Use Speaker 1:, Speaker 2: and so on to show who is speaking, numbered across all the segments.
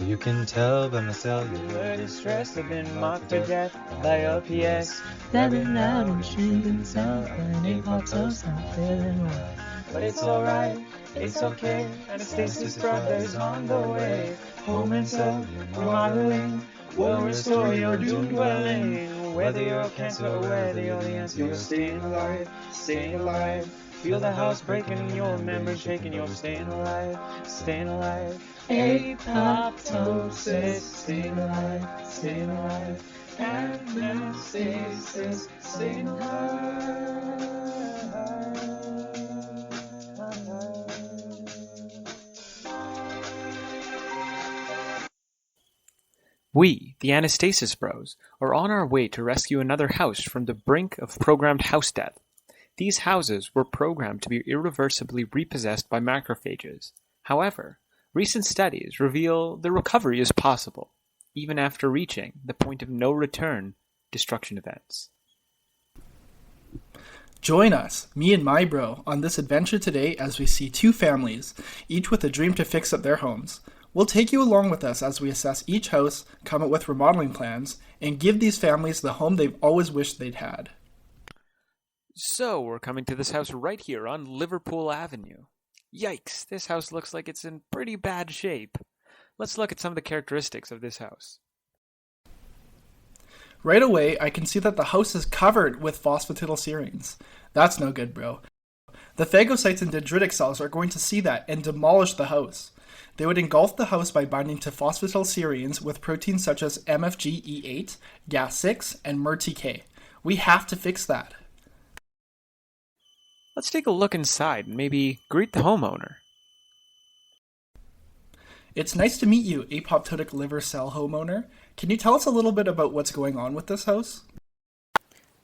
Speaker 1: you can tell by my cellular distress, I've been mocked to death by a PS. Blabbing out and shrinking sound, and hip-hop toast, I'm feeling well. But it's alright, it's okay, Anastasis brothers on the way. Home and self, remodeling, will restore your doomed dwelling. Whether you're cancer or whether you're the answer, you're staying alive, staying alive. Feel the house breaking, your members shaking, you're staying alive, staying alive. Apoptosis, staying alive, staying alive. Anastasis, staying alive.
Speaker 2: We, the Anastasis Bros, are on our way to rescue another house from the brink of programmed house death. These houses were programmed to be irreversibly repossessed by macrophages. However, recent studies reveal the recovery is possible, even after reaching the point of no return destruction events.
Speaker 3: Join us, me and my bro, on this adventure today as we see two families, each with a dream to fix up their homes. We'll take you along with us as we assess each house, come up with remodeling plans, and give these families the home they've always wished they'd had.
Speaker 2: So, we're coming to this house right here on Liverpool Avenue. Yikes, this house looks like it's in pretty bad shape. Let's look at some of the characteristics of this house.
Speaker 3: Right away, I can see that the house is covered with phosphatidylserines. That's no good, bro. The phagocytes and dendritic cells are going to see that and demolish the house. They would engulf the house by binding to phosphatidylserines with proteins such as MFGE8, Gas6, and MERTK. We have to fix that.
Speaker 2: Let's take a look inside and maybe greet the homeowner.
Speaker 3: It's nice to meet you, apoptotic liver cell homeowner. Can you tell us a little bit about what's going on with this house?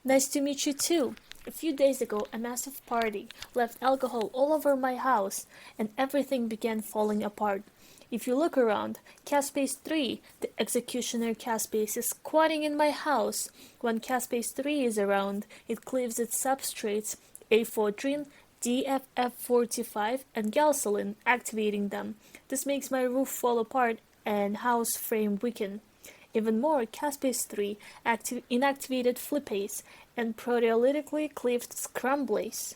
Speaker 4: Nice to meet you too. A few days ago, a massive party left alcohol all over my house, and everything began falling apart. If you look around, caspase 3, the executioner caspase, is squatting in my house. When caspase 3 is around, it cleaves its substrates, A14, DFF45, and galsolin, activating them. This makes my roof fall apart and house frame weaken. Even more, caspase 3 inactivated flippase and proteolytically cleaved scramblase.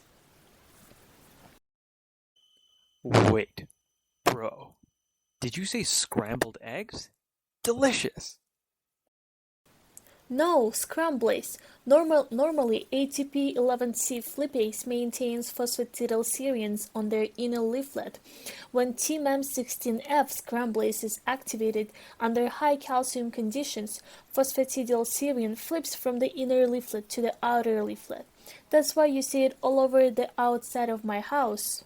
Speaker 2: Wait, bro, did you say scrambled eggs? Delicious!
Speaker 4: No, scramblase. Normally, ATP11C flippase maintains phosphatidylserines on their inner leaflet. When TMEM16F scramblase is activated under high calcium conditions, phosphatidylserine flips from the inner leaflet to the outer leaflet. That's why you see it all over the outside of my house.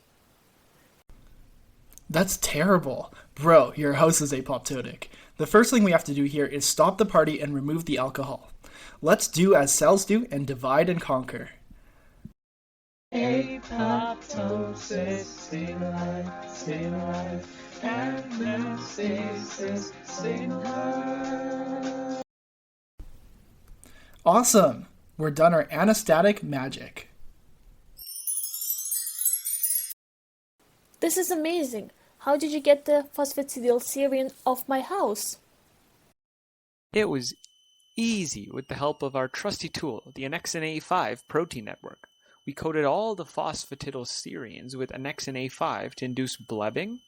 Speaker 3: That's terrible. Bro, your house is apoptotic. The first thing we have to do here is stop the party and remove the alcohol. Let's do as cells do and divide and conquer.
Speaker 1: Apoptosis, stay alive, stay alive. Anastasis, stay alive.
Speaker 3: Awesome! We're done our anastatic magic.
Speaker 4: This is amazing. How did you get the phosphatidylserine off my house?
Speaker 2: It was easy with the help of our trusty tool, the annexin A5 protein network. We coated all the phosphatidylserines with annexin A5 to induce blebbing,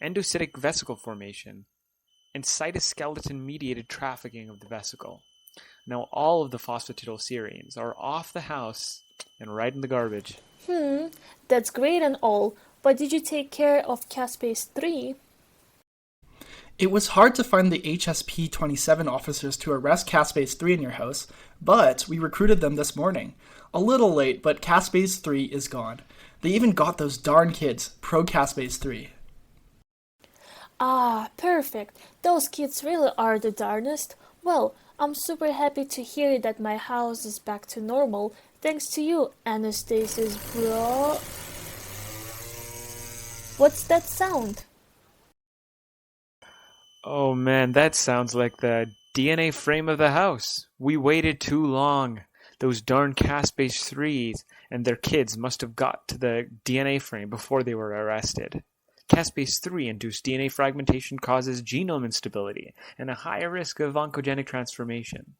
Speaker 2: endocytic vesicle formation, and cytoskeleton-mediated trafficking of the vesicle. Now all of the phosphatidylserines are off the house and right in the garbage.
Speaker 4: That's great and all, but did you take care of caspase 3?
Speaker 3: It was hard to find the HSP-27 officers to arrest caspase 3 in your house, but we recruited them this morning. A little late, but caspase 3 is gone. They even got those darn kids pro-caspase 3.
Speaker 4: Ah, perfect. Those kids really are the darnest. Well, I'm super happy to hear that my house is back to normal, thanks to you, Anastasis, bro. What's that sound?
Speaker 2: Oh man, that sounds like the DNA frame of the house. We waited too long. Those darn caspase 3s and their kids must have got to the DNA frame before they were arrested. Caspase-3-induced DNA fragmentation causes genome instability and a higher risk of oncogenic transformation.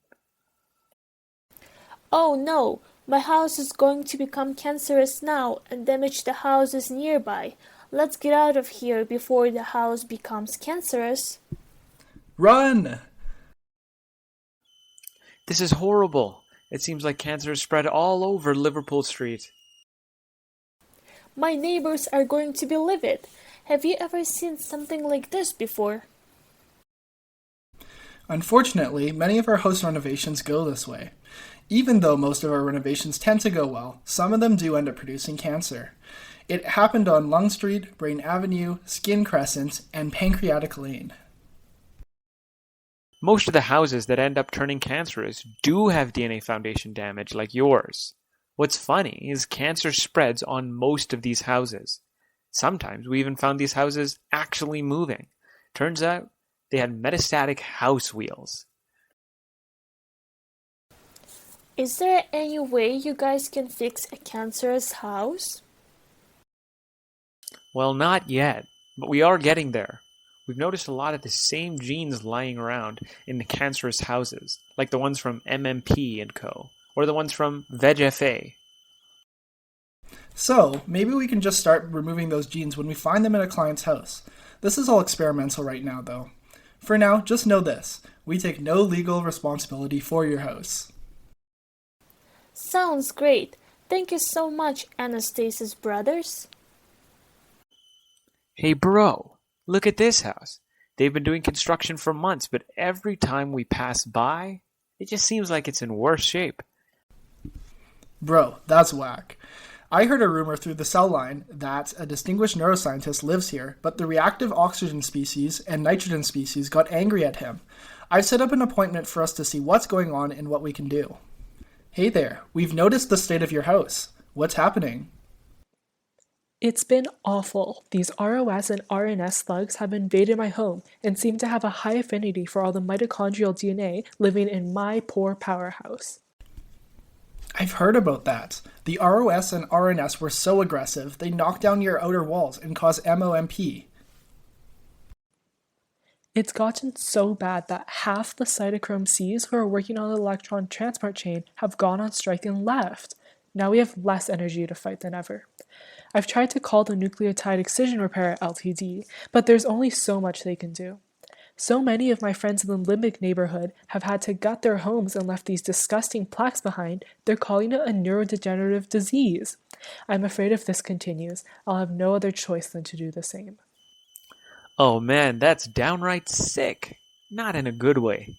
Speaker 4: Oh no, my house is going to become cancerous now and damage the houses nearby. Let's get out of here before the house becomes cancerous.
Speaker 3: Run!
Speaker 2: This is horrible. It seems like cancer is spread all over Liverpool Street.
Speaker 4: My neighbors are going to be livid. Have you ever seen something like this before?
Speaker 3: Unfortunately, many of our house renovations go this way. Even though most of our renovations tend to go well, some of them do end up producing cancer. It happened on Lung Street, Brain Avenue, Skin Crescent, and Pancreatic Lane.
Speaker 2: Most of the houses that end up turning cancerous do have DNA foundation damage like yours. What's funny is cancer spreads on most of these houses. Sometimes we even found these houses actually moving. Turns out they had metastatic house wheels.
Speaker 4: Is there any way you guys can fix a cancerous house?
Speaker 2: Well, not yet, but we are getting there. We've noticed a lot of the same genes lying around in the cancerous houses, like the ones from MMP and Co., or the ones from VEGF-A.
Speaker 3: So, maybe we can just start removing those genes when we find them in a client's house. This is all experimental right now, though. For now, just know this. We take no legal responsibility for your house.
Speaker 4: Sounds great. Thank you so much, Anastasis brothers.
Speaker 2: Hey bro, look at this house. They've been doing construction for months, but every time we pass by, it just seems like it's in worse shape.
Speaker 3: Bro, that's whack. I heard a rumor through the cell line that a distinguished neuroscientist lives here, but the reactive oxygen species and nitrogen species got angry at him. I've set up an appointment for us to see what's going on and what we can do. Hey there, we've noticed the state of your house. What's happening?
Speaker 5: It's been awful. These ROS and RNS slugs have invaded my home and seem to have a high affinity for all the mitochondrial DNA living in my poor powerhouse.
Speaker 3: I've heard about that. The ROS and RNS were so aggressive, they knocked down your outer walls and caused MOMP.
Speaker 5: It's gotten so bad that half the cytochrome Cs who are working on the electron transport chain have gone on strike and left. Now we have less energy to fight than ever. I've tried to call the nucleotide excision repair Ltd, but there's only so much they can do. So many of my friends in the limbic neighborhood have had to gut their homes and left these disgusting plaques behind. They're calling it a neurodegenerative disease. I'm afraid if this continues, I'll have no other choice than to do the same.
Speaker 2: Oh man, that's downright sick. Not in a good way.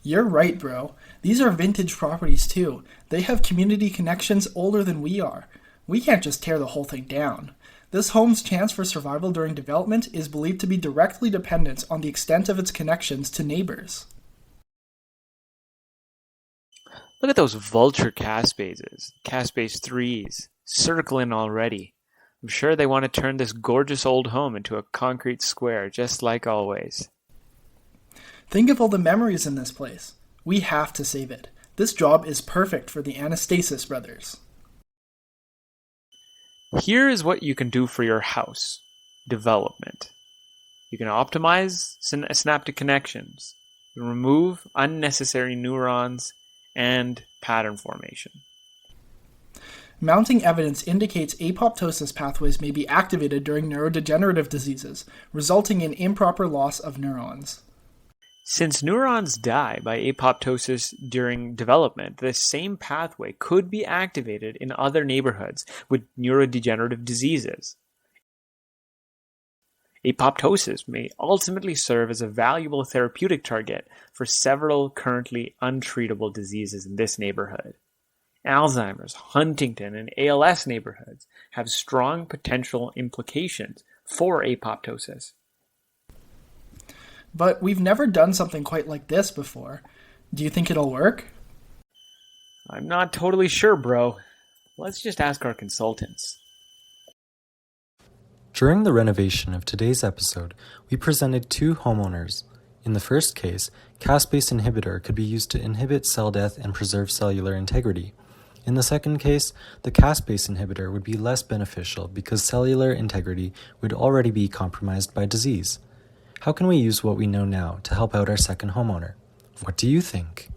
Speaker 3: You're right, bro. These are vintage properties too. They have community connections older than we are. We can't just tear the whole thing down. This home's chance for survival during development is believed to be directly dependent on the extent of its connections to neighbors.
Speaker 2: Look at those vulture caspases, caspase-3s, circling already. I'm sure they want to turn this gorgeous old home into a concrete square, just like always.
Speaker 3: Think of all the memories in this place. We have to save it. This job is perfect for the Anastasis brothers.
Speaker 2: Here is what you can do for your house. Development. You can optimize synaptic connections, remove unnecessary neurons, and pattern formation.
Speaker 3: Mounting evidence indicates apoptosis pathways may be activated during neurodegenerative diseases, resulting in improper loss of neurons.
Speaker 2: Since neurons die by apoptosis during development, this same pathway could be activated in other neighborhoods with neurodegenerative diseases. Apoptosis may ultimately serve as a valuable therapeutic target for several currently untreatable diseases in this neighborhood. Alzheimer's, Huntington, and ALS neighborhoods have strong potential implications for apoptosis.
Speaker 3: But we've never done something quite like this before. Do you think it'll work?
Speaker 2: I'm not totally sure, bro. Let's just ask our consultants.
Speaker 6: During the renovation of today's episode, we presented two homeowners. In the first case, caspase inhibitor could be used to inhibit cell death and preserve cellular integrity. In the second case, the caspase inhibitor would be less beneficial because cellular integrity would already be compromised by disease. How can we use what we know now to help out our second homeowner? What do you think?